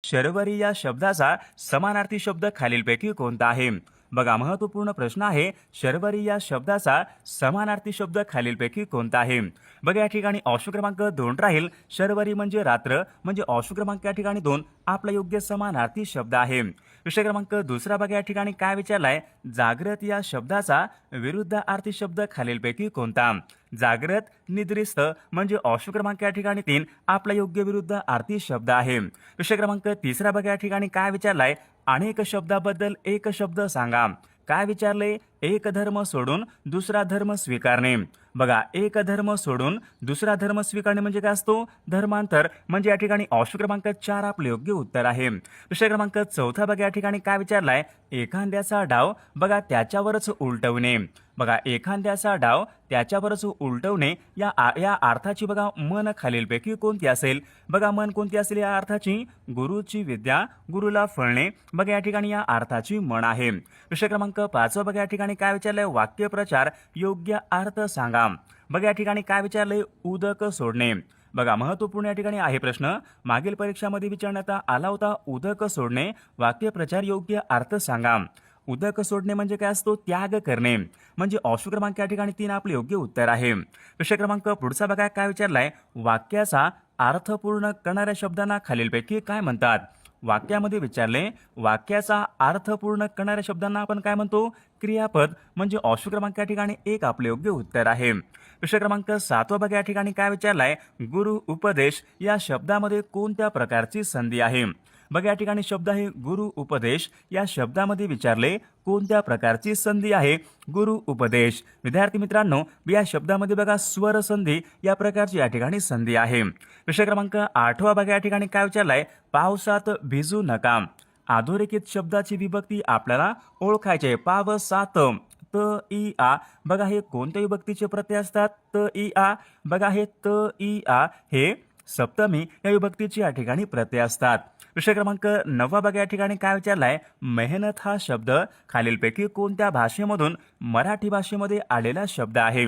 शर्वरी या शब्दाचा समानार्थी शब्द खालीलपैकी कोणता आहे? बघा, महत्त्वपूर्ण प्रश्न आहे. शर्वरी या शब्दाचा समानार्थी शब्द खालीलपैकी कोणता आहे? बघा, या ठिकाणी ऑप्शन क्रमांक 2 राहील. शर्वरी म्हणजे रात्र, म्हणजे ऑप्शन क्रमांक या ठिकाणी 2 आपला योग्य समानार्थी शब्द आहे. विषय क्रमांक 2 बघा, या ठिकाणी काय विचारलाय? जागृत या शब्दाचा विरुद्धार्थी शब्द खालीलपैकी कोणता? जागृत, निद्रिस्त म्हणजे ऑप्शन क्रमांक या ठिकाणी 3 आपला योग्य विरुद्ध आर्थी शब्द आहे. विषय क्रमांक 3 बघा, या ठिकाणी काय विचारलाय? अनेक शब्दाबद्दल एक शब्द सांगा. काय विचारले? एक धर्म सोडून दुसरा धर्म स्वीकारणे. बघा, एक धर्म सोडून दुसरा धर्म स्वीकारणे म्हणजे काय असतो? धर्मांतर, म्हणजे या ठिकाणी ऑप्शन क्रमांक 4 आपले योग्य उत्तर आहे. विषय क्रमांक 4 बघा, या ठिकाणी काय विचारलाय? एखाद्याचा डाव बघा त्याच्यावरच उलटवणे. बघा, एखाद्याचा डाव त्याच्यावरच उलटवणे या अर्थाची बघा मन खालीलपैकी कोणती असेल? बघा, मन कोणती असेल या अर्थाची? गुरुची विद्या गुरुला फळणे. बघा, या ठिकाणी या अर्थाची मन आहे. विषय क्रमांक 5 बघा, या ठिकाणी काय विचारलंय? वाक्यप्रचार योग्य अर्थ सांगा. बघा, या ठिकाणी काय विचारलंय? उदक सोडणे. बघा, महत्त्वपूर्ण या ठिकाणी आहे प्रश्न. मागील परीक्षामध्ये विचारण्यात आला होता. उदक सोडणे वाक्यप्रचार योग्य अर्थ सांगा. उदक सोडणे म्हणजे काय असतो? त्याग करणे, म्हणजे ऑप्शन क्रमांक या ठिकाणी 3 आपले योग्य उत्तर आहे. विषय क्रमांक पुढचा बघा, काय विचारलाय? वाक्याचा अर्थ पूर्ण करणाऱ्या शब्दांना खालीलपैकी काय म्हणतात? वाक्यामध्ये विचारले, वाक्याचा अर्थ पूर्ण करणाऱ्या शब्दांना आपण काय म्हणतो? क्रियापद, म्हणजे ऑप्शन क्रमांक या ठिकाणी 1 आपले योग्य उत्तर आहे. विषय क्रमांक 7 बघा, या ठिकाणी काय विचारलाय? गुरु उपदेश या शब्दामध्ये कोणत्या प्रकारची संधी आहे? बघा, या ठिकाणी शब्द आहे गुरु उपदेश. या शब्दामध्ये विचारले कोणत्या प्रकारची संधी आहे? गुरु उपदेश. विद्यार्थी मित्रांनो, या शब्दामध्ये बघा स्वर संधी या प्रकारची या ठिकाणी संधी आहे. विषय क्रमांक 8 बघा, या ठिकाणी काय विचारलाय? पावसात भिजू नका. अधोरेखित शब्दाची विभक्ती आपल्याला ओळखायची आहे. पावसात, त इ आ. बघा, हे कोणत्या विभक्तीचे प्रत्यय असतात? त इ आ. बघा, हे त इ आ हे सप्तमी या विभक्तीचे या ठिकाणी प्रत्यय असतात. विषय क्रमांक 9 बघा, या ठिकाणी काय विचारलाय? मेहनत हा शब्द खालीलपैकी कोणत्या भाषेमधून मराठी भाषेमध्ये आलेला शब्द आहे?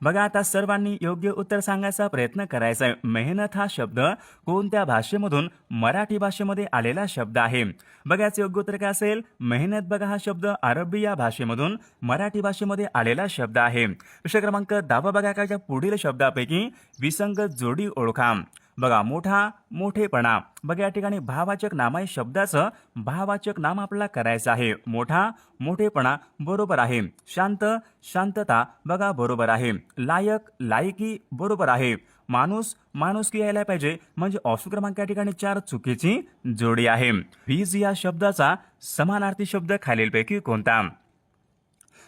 बघा, आता सर्वांनी योग्य उत्तर सांगायचा प्रयत्न करायचा आहे. मेहनत हा शब्द कोणत्या भाषेमधून मराठी भाषेमध्ये आलेला शब्द आहे? बघा, याचे योग्य उत्तर काय असेल? मेहनत बघा हा शब्द अरबी या भाषेमधून मराठी भाषेमध्ये आलेला शब्द आहे. विषय क्रमांक 10 बघा, काय पुढील शब्दापैकी विसंगत जोडी ओळखा. बघा, मोठा, मोठेपणा. बघा, या ठिकाणी भाववाचक नाम आहे. शब्दाचं भाववाचक नाम आपल्याला करायचं आहे. मोठा, मोठेपणा बरोबर आहे. शांत, शांतता बघा बरोबर आहे. लायक, लायकी बरोबर आहे. माणूस, माणुसकी यायला पाहिजे, म्हणजे ऑप्शन क्रमांक या ठिकाणी 4 चुकीची जोडी आहे. वीज या शब्दाचा समानार्थी शब्द खालीलपैकी कोणता?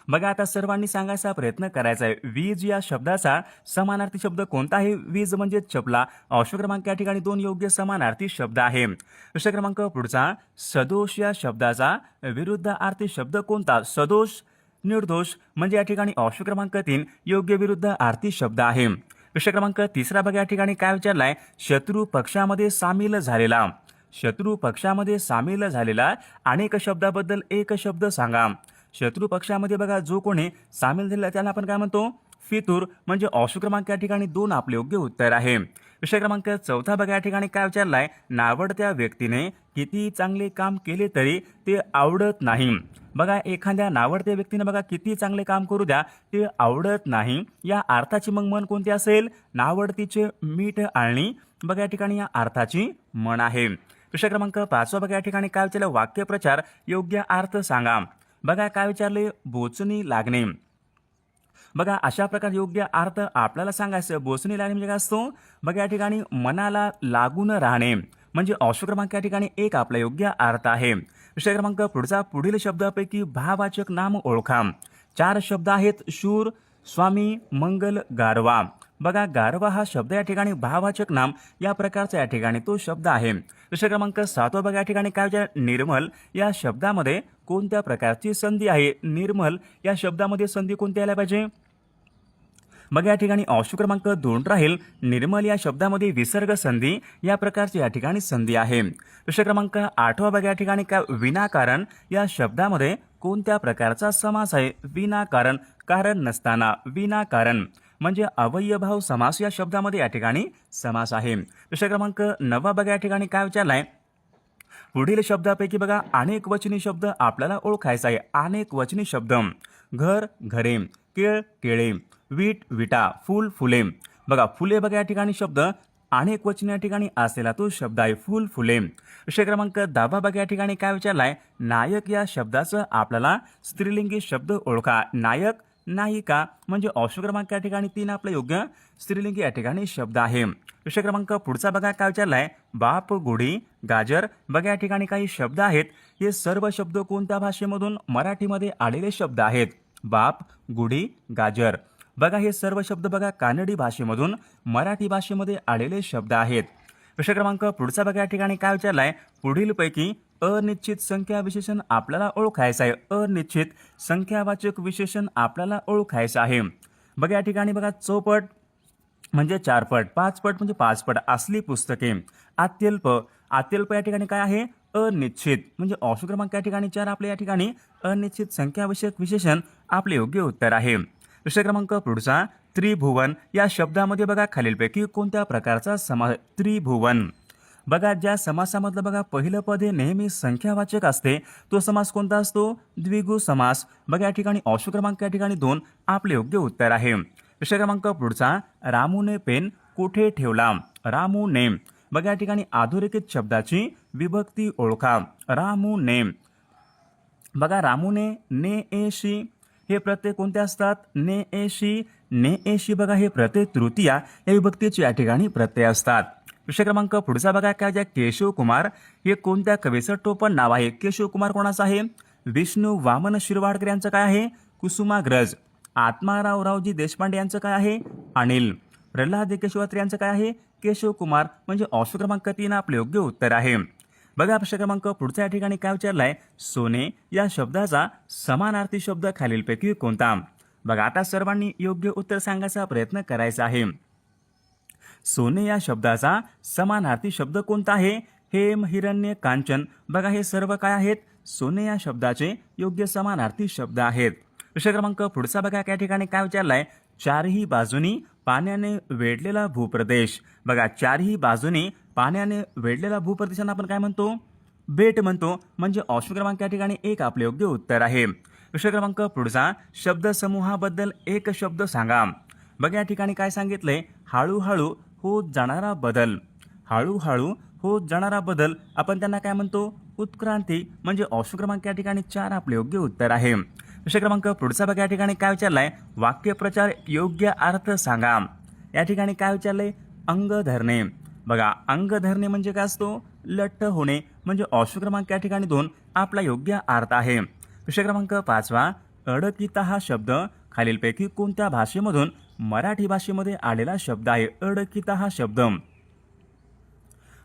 बघा, आता सर्वांनी सांगायचा प्रयत्न करायचा आहे. वीज या शब्दाचा समानार्थी शब्द कोणता आहे? वीज म्हणजे चपला. ऑप्शन क्रमांक या ठिकाणी 2 योग्य समानार्थी शब्द आहे. विषय क्रमांक पुढचा, सदोष या शब्दाचा विरुद्धार्थी शब्द कोणता? सदोष, निर्दोष म्हणजे या ठिकाणी ऑप्शन क्रमांक 3 योग्य विरुद्धार्थी शब्द आहे. विषय क्रमांक 3 बघा, या ठिकाणी काय विचारलाय? शत्रू पक्षामध्ये सामील झालेला. शत्रू पक्षामध्ये सामील झालेला अनेक शब्दाबद्दल एक शब्द सांगा. शत्रू पक्षामध्ये बघा जो कोणी सामील झालेला त्याला आपण काय म्हणतो? फितूर, म्हणजे ऑप्शन क्रमांक या ठिकाणी 2 आपले योग्य उत्तर आहे. विषय क्रमांक 4 बघा, या ठिकाणी काय विचारलाय? नावडत्या व्यक्तीने किती चांगले काम केले तरी ते आवडत नाही. बघा, एखाद्या नावडत्या व्यक्तीने बघा किती चांगले काम करू द्या ते आवडत नाही. या अर्थाची मग मन कोणती असेल? नावडतीचे मीठ आळणी. बघा, या ठिकाणी या अर्थाची मन आहे. विषय क्रमांक 5 बघा, या ठिकाणी काय विचारलं? वाक्यप्रचार योग्य अर्थ सांगा. बघा, काय विचारले? बोचणी लागणे. बघा, अशा प्रकारे योग्य अर्थ आपल्याला सांगायचं. बोचणी लागणे म्हणजे काय असतो? बघा, या ठिकाणी मनाला लागून राहणे, म्हणजे ऑप्शन क्रमांक या ठिकाणी 1 आपला योग्य अर्थ आहे. विषय क्रमांक पुढचा, पुढील शब्दापैकी भाववाचक नाम ओळखा. 4 शब्द आहेत. शूर, स्वामी, मंगल, गारवा. बघा, गारवा हा शब्द या ठिकाणी भाववाचक नाम या प्रकारचा या ठिकाणी तो शब्द आहे. विषय क्रमांक 7 बघा, या ठिकाणी काय विचार? निर्मल या शब्दामध्ये कोणत्या प्रकारची संधी आहे? निर्मल या शब्दामध्ये संधी कोणती यायला पाहिजे? बघा, या ठिकाणी ऑप्शन क्रमांक 2 राहील. निर्मल या शब्दामध्ये विसर्ग संधी या प्रकारची या ठिकाणी संधी आहे. विषय क्रमांक 8 बघा, या ठिकाणी काय? विनाकारण या शब्दामध्ये कोणत्या प्रकारचा समास आहे? विनाकारण, कारण नसताना, विनाकारण. म्हणजे अवयभाव समास या शब्दामध्ये या ठिकाणी समास आहे. प्रश्न क्रमांक 9 बघा या ठिकाणी काय विचारलाय, पुढील शब्दापैकी बघा अनेक वचनी शब्द आपल्याला ओळखायचा आहे. अनेक वचनी शब्द, घर घरे, केळ केळे, वीट विटा, फूल फुले. बघा फुले बघा या ठिकाणी शब्द अनेक वचनी या ठिकाणी असलेला तो शब्द आहे फूल फुले. विषय क्रमांक 10 बघा या ठिकाणी काय विचारलाय, नायक या शब्दाचं आपल्याला स्त्रीलिंगी शब्द ओळखा. नायक नायिका म्हणजे ऑप्शन क्रमांक या ठिकाणी 3 आपलं योग्य स्त्रीलिंगी या ठिकाणी शब्द आहे. विषय क्रमांक पुढचा बघा काय विचारलाय, बाप गुढी गाजर. बघा या ठिकाणी काही शब्द आहेत. हे सर्व शब्द कोणत्या भाषेमधून मराठीमध्ये आलेले शब्द आहेत. बाप गुढी गाजर. बघा हे सर्व शब्द बघा कानडी भाषेमधून मराठी भाषेमध्ये आलेले शब्द आहेत. विषय क्रमांक पुढचा बघा या ठिकाणी काय विचारलाय, पुढीलपैकी अनिश्चित संख्या विशेषण आपल्याला ओळखायचं आहे. अनिश्चित संख्यावाचक विशेषण आपल्याला ओळखायचं आहे. बघा या ठिकाणी बघा चौपट म्हणजे 4 पट, 5 पट म्हणजे 5 पट असली पुस्तके. अत्यल्प, अत्यल्प या ठिकाणी काय आहे, अनिश्चित म्हणजे ऑप्शन क्रमांक या ठिकाणी 4 आपल्या या ठिकाणी अनिश्चित संख्याविषयक विशेषण आपले योग्य उत्तर आहे. विषय क्रमांक पुढचा, त्रिभुवन या शब्दामध्ये बघा खालीलपैकी कोणत्या प्रकारचा समास. त्रिभुवन बघा ज्या समासामधलं बघा पहिलं पद हे नेहमी संख्यावाचक असते तो समास कोणता असतो, द्विगु समास. बघा या ठिकाणी ऑप्शन क्रमांक या ठिकाणी 2 आपले योग्य उत्तर आहे. विषय क्रमांक पुढचा, रामूने पेन कुठे ठेवला. रामूने बघा या ठिकाणी अधोरेखित शब्दाची विभक्ती ओळखा. रामूने बघा रामूने ने एशी हे प्रत्यय कोणते असतात, ने एशी. ने एशी बघा हे प्रत्यय तृतीया या विभक्तीचे या ठिकाणी प्रत्यय असतात. विषय क्रमांक पुढचा बघा काय, ज्या केशव कुमार हे कोणत्या कवीचं टोपण नाव आहे. केशव कुमार कोणाचं आहे, विष्णू वामन शिरवाडकर यांचं काय आहे, कुसुमाग्रज. आत्माराव रावजी देशपांडे यांचं काय आहे, अनिल. प्रल्हाद केशवात्री यांचं काय आहे, केशव कुमार म्हणजे ऑप्शन क्रमांक 3 आपले योग्य उत्तर आहे. बघा प्रश्न क्रमांक पुढच्या या ठिकाणी काय विचारलाय, सोने या शब्दाचा समानार्थी शब्द खालीलपैकी कोणता. बघा आता सर्वांनी योग्य उत्तर सांगायचा प्रयत्न करायचा आहे. सोने या शब्दाचा समानार्थी शब्द कोणता आहे, हेम हिरण्य कांचन. बघा हे सर्व काय आहेत, सोने या शब्दाचे योग्य समानार्थी शब्द आहेत. विषय क्रमांक पुढचा बघा या ठिकाणी काय विचारलाय, चारही बाजूनी पाण्याने वेढलेला भूप्रदेश. बघा चारही बाजूनी पाण्याने वेढलेला भूप्रदेशांना आपण काय म्हणतो, बेट म्हणतो म्हणजे ऑप्शन क्रमांक या ठिकाणी 1 आपले योग्य उत्तर आहे. विषय क्रमांक पुढचा, शब्दसमूहाबद्दल एक शब्द सांगा. बघा या ठिकाणी काय सांगितलंय, हळूहळू होत जाणारा बदल. हळूहळू होत जाणारा बदल आपण त्यांना काय म्हणतो, उत्क्रांती म्हणजे ऑप्शन क्रमांक या ठिकाणी 4 आपले योग्य उत्तर आहे. विषय क्रमांक पुढचा बघा या ठिकाणी काय विचारलाय, वाक्यप्रचार योग्य अर्थ सांगा. या ठिकाणी काय विचारलंय, अंग धरणे. बघा अंग धरणे म्हणजे काय असतो, लठ्ठ होणे म्हणजे ऑप्शन क्रमांक या ठिकाणी 2 आपला योग्य अर्थ आहे. विषय क्रमांक 5, अडकिता हा शब्द खालीलपैकी कोणत्या भाषेमधून मराठी भाषेमध्ये आलेला शब्द आहे. अडकिता हा शब्द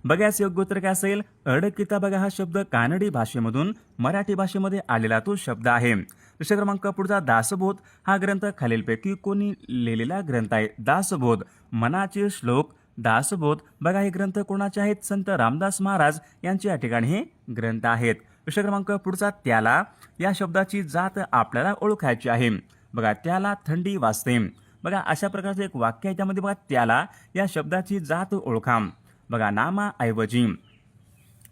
बघा याचं योग्य उत्तर काय असेल, अडकिता बघा हा शब्द कानडी भाषेमधून मराठी भाषेमध्ये आलेला तो शब्द आहे. विषय क्रमांक पुढचा, दासबोध हा ग्रंथ खालीलपैकी कोणी लिहिलेला ग्रंथ आहे. दासबोध मनाचे श्लोक. दासबोध बघा हे ग्रंथ कोणाचे आहेत, संत रामदास महाराज यांचे या ठिकाणी हे ग्रंथ आहेत. विषय क्रमांक पुढचा, त्याला या शब्दाची जात आपल्याला ओळखायची आहे. बघा त्याला थंडी वाजते. बघा अशा प्रकारचं एक वाक्य आहे, त्यामध्ये बघा त्याला या शब्दाची जात ओळखा. बघा नामाऐवजी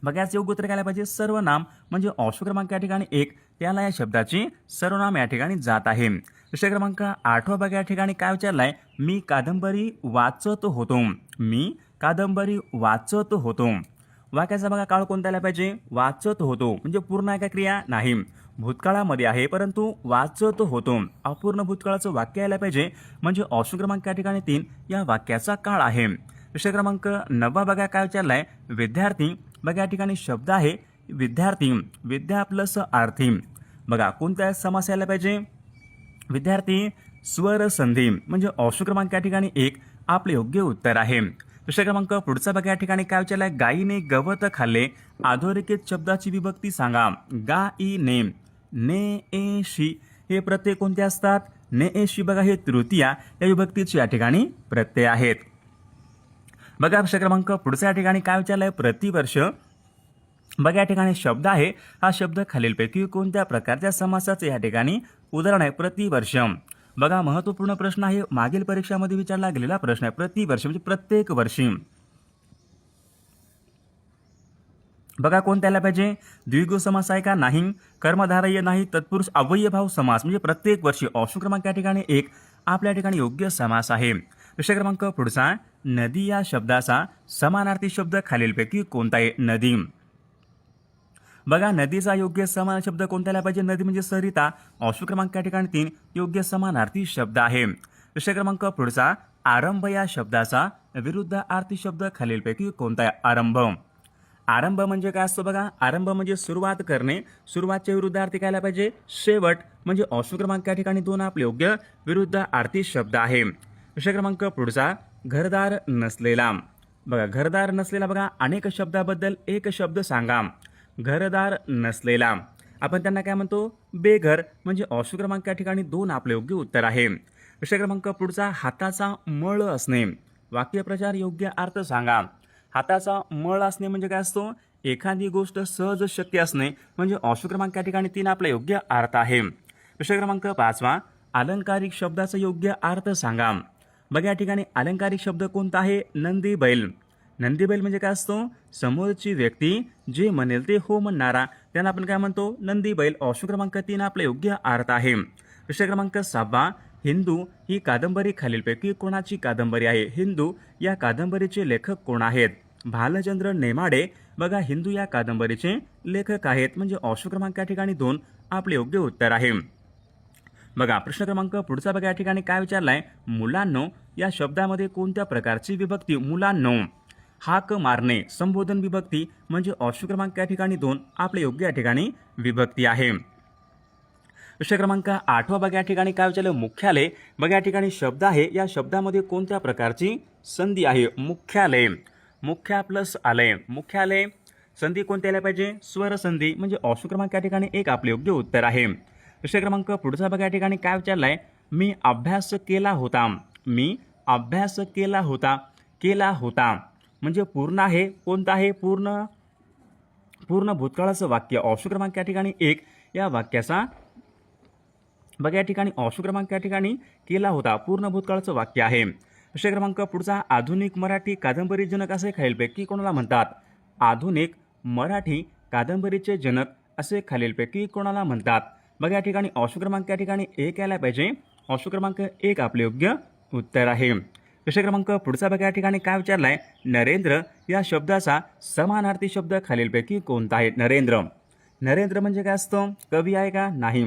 बघा याचे योग्य उत्तर काय पाहिजे, सर्वनाम म्हणजे ऑप्शन क्रमांक या ठिकाणी 1 त्याला या शब्दाची सर्वनाम या ठिकाणी जात आहे. विषय क्रमांक 8 बघा या ठिकाणी काय विचारलाय, मी कादंबरी वाचत होतो. मी कादंबरी वाचत होतो. वाक्याचा बघा काळ कोणता आला पाहिजे, वाचत होतो म्हणजे पूर्ण आहे का क्रिया नाही, भूतकाळामध्ये आहे परंतु वाचत होतो. अपूर्ण भूतकाळाचं वाक्य यायला पाहिजे म्हणजे ऑप्शन क्रमांक या ठिकाणी 3 या वाक्याचा काळ आहे. विषय क्रमांक 9 बघा काय विचारलाय, विद्यार्थी. बघा या ठिकाणी शब्द आहे विद्यार्थी, विद्या प्लस आर्थी. बघा कोणत्या समास यायला पाहिजे, विद्यार्थी स्वर संधी म्हणजे ऑप्शन क्रमांक या ठिकाणी 1 आपले योग्य उत्तर आहे. विषय क्रमांक पुढचा बघा या ठिकाणी काय विचारलाय, गायीने गवत खाल्ले. अधोरेखित शब्दाची विभक्ती सांगा. गायीने. ने एशी हे प्रत्यय कोणते असतात, ने एशी बघा हे तृतीया या विभक्तीचे या ठिकाणी प्रत्यय आहेत. बघा विषय क्रमांक पुढच्या या ठिकाणी काय विचारलंय, प्रतिवर्ष. बघा या ठिकाणी शब्द आहे, हा शब्द खालीलपैकी कोणत्या प्रकारच्या समासाचे या ठिकाणी उदाहरण आहे, प्रतिवर्ष. बघा महत्त्वपूर्ण प्रश्न आहे, मागील परीक्षामध्ये विचारला गेलेला प्रश्न आहे, प्रतिवर्षी म्हणजे प्रत्येक वर्षी. बघा कोणत्या आला पाहिजे, द्विगु समास आहे का, नाही. कर्मधारय नाही. तत्पुरुष अव्ययभाव समास म्हणजे प्रत्येक वर्षी. ऑप्शन क्रमांक या ठिकाणी 1 आपल्या ठिकाणी योग्य समास आहे. विषय क्रमांक पुढचा, नदी या शब्दाचा समानार्थी शब्द खालीलपैकी कोणता आहे, नदी. बघा नदीचा योग्य समान शब्द कोणता आला पाहिजे, नदी म्हणजे सरिता. ऑप्शन क्रमांक या ठिकाणी 3 योग्य समानार्थी शब्द आहे. विषय क्रमांक पुढचा, आरंभ या शब्दाचा विरुद्धार्थी शब्द खालीलपैकी कोणता आहे, आरंभ. आरंभ म्हणजे काय असतो बघा, आरंभ म्हणजे सुरुवात करणे. सुरुवातच्या विरुद्धार्थी काय आला पाहिजे, शेवट. म्हणजे ऑप्शन क्रमांक या ठिकाणी 2 आपले योग्य विरुद्धार्थी शब्द आहे. विषय क्रमांक पुढचा, घरदार नसलेला. बघा घरदार नसलेला, बघा अनेक शब्दाबद्दल एक शब्द सांगा. घरदार नसलेला आपण त्यांना काय म्हणतो, बेघर. म्हणजे ऑप्शन क्रमांक या ठिकाणी 2 आपले योग्य उत्तर आहे. विषय क्रमांक पुढचा, हाताचा मळ असणे. वाक्यप्रचार योग्य अर्थ सांगा. हाताचा मळ असणे म्हणजे काय असतो, एखादी गोष्ट सहज शक्य असणे. म्हणजे ऑप्शन क्रमांक या ठिकाणी 3 आपला योग्य अर्थ आहे. विषय क्रमांक 5, अलंकारिक शब्दाचा योग्य अर्थ सांगा. बघा या ठिकाणी अलंकारिक शब्द कोणता आहे, नंदी बैल. नंदी बैल म्हणजे काय असतो, समोरची व्यक्ती जे म्हणेल ते हो म्हणणारा, त्यांना आपण काय म्हणतो, नंदी बैल. ऑप्शन क्रमांक 3 आपला योग्य अर्थ आहे. विषय क्रमांक 6, हिंदू ही कादंबरी खालीलपैकी कोणाची कादंबरी आहे, हिंदू या कादंबरीचे लेखक कोण आहेत, भालचंद्र नेमाडे. बघा हिंदू या कादंबरीचे लेखक आहेत. म्हणजे ऑप्शन क्रमांक या ठिकाणी 2 आपले योग्य उत्तर आहे. बघा प्रश्न क्रमांक पुढचा, बघा या ठिकाणी काय विचारलाय, मुलांनो या शब्दामध्ये कोणत्या प्रकारची विभक्ती, मुलांनो. हाक मारणे संबोधन विभक्ती. म्हणजे ऑप्शन क्रमांक या ठिकाणी 2 आपले योग्य या ठिकाणी विभक्ती आहे. विषय क्रमांक 8, बघा या ठिकाणी काय विचारलं, मुख्यालय. बघा या ठिकाणी शब्द आहे, या शब्दामध्ये कोणत्या प्रकारची संधी आहे, मुख्यालय. मुख्या प्लस आलय, मुख्यालय. संधी कोणत्या आल्या पाहिजे, स्वर संधी. म्हणजे ऑप्शन क्रमांक या ठिकाणी 1 आपले योग्य उत्तर आहे. विषय क्रमांक पुढचा, बघा या ठिकाणी काय विचारलाय, मी अभ्यास केला होता. मी अभ्यास केला होता. केला होता म्हणजे पूर्ण आहे, कोणता आहे, पूर्ण भूतकाळाचं वाक्य. ऑप्शन क्रमांक या ठिकाणी 1 या वाक्याचा, बघा या ठिकाणी ऑप्शन क्रमांक या ठिकाणी केला होता पूर्ण भूतकाळाचं वाक्य आहे. विषय क्रमांक पुढचा, आधुनिक मराठी कादंबरी जनक असे खालीलपैकी कोणाला म्हणतात, आधुनिक मराठी कादंबरीचे जनक असे खालीलपैकी कोणाला म्हणतात. बघा या ठिकाणी ऑप्शन क्रमांक या ठिकाणी 1 यायला पाहिजे. ऑप्शन क्रमांक 1 आपले योग्य उत्तर आहे. विषय क्रमांक पुढचा, बघा या ठिकाणी काय विचारलाय, नरेंद्र या शब्दाचा समानार्थी शब्द खालीलपैकी कोणता आहे, नरेंद्र. नरेंद्र म्हणजे काय असतं, कवी आहे का, नाही.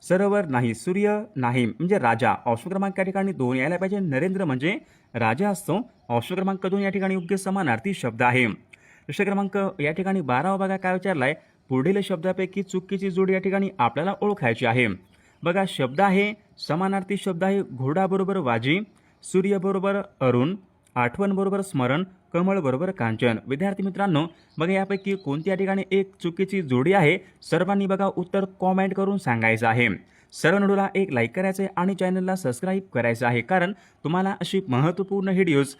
सरोवर नाही. सूर्य नाही. म्हणजे राजा. ऑप्शन क्रमांक या ठिकाणी 2 यायला पाहिजे. नरेंद्र म्हणजे राजा असतो. ऑप्शन क्रमांक 2 या ठिकाणी योग्य समानार्थी शब्द आहे. विषय क्रमांक या ठिकाणी 12, बघा काय विचारलाय, पुढील शब्दापैकी चुकीची जोडी या ठिकाणी आपल्याला ओळखायची आहे. बघा शब्द आहे, समानार्थी शब्द आहे, घोडा बरोबर वाजी, सूर्य बरोबर अरुण, आठवण बरोबर स्मरण, कमळ बरोबर कांचन. विद्यार्थी मित्रांनो, बघा यापैकी कोणती या ठिकाणी एक चुकीची जोडी आहे, सर्वांनी बघा उत्तर कॉमेंट करून सांगायचं आहे. सर्व व्हिडिओला एक लाईक करायचं आहे आणि चॅनलला सबस्क्राईब करायचं आहे, कारण तुम्हाला अशी महत्त्वपूर्ण व्हिडिओज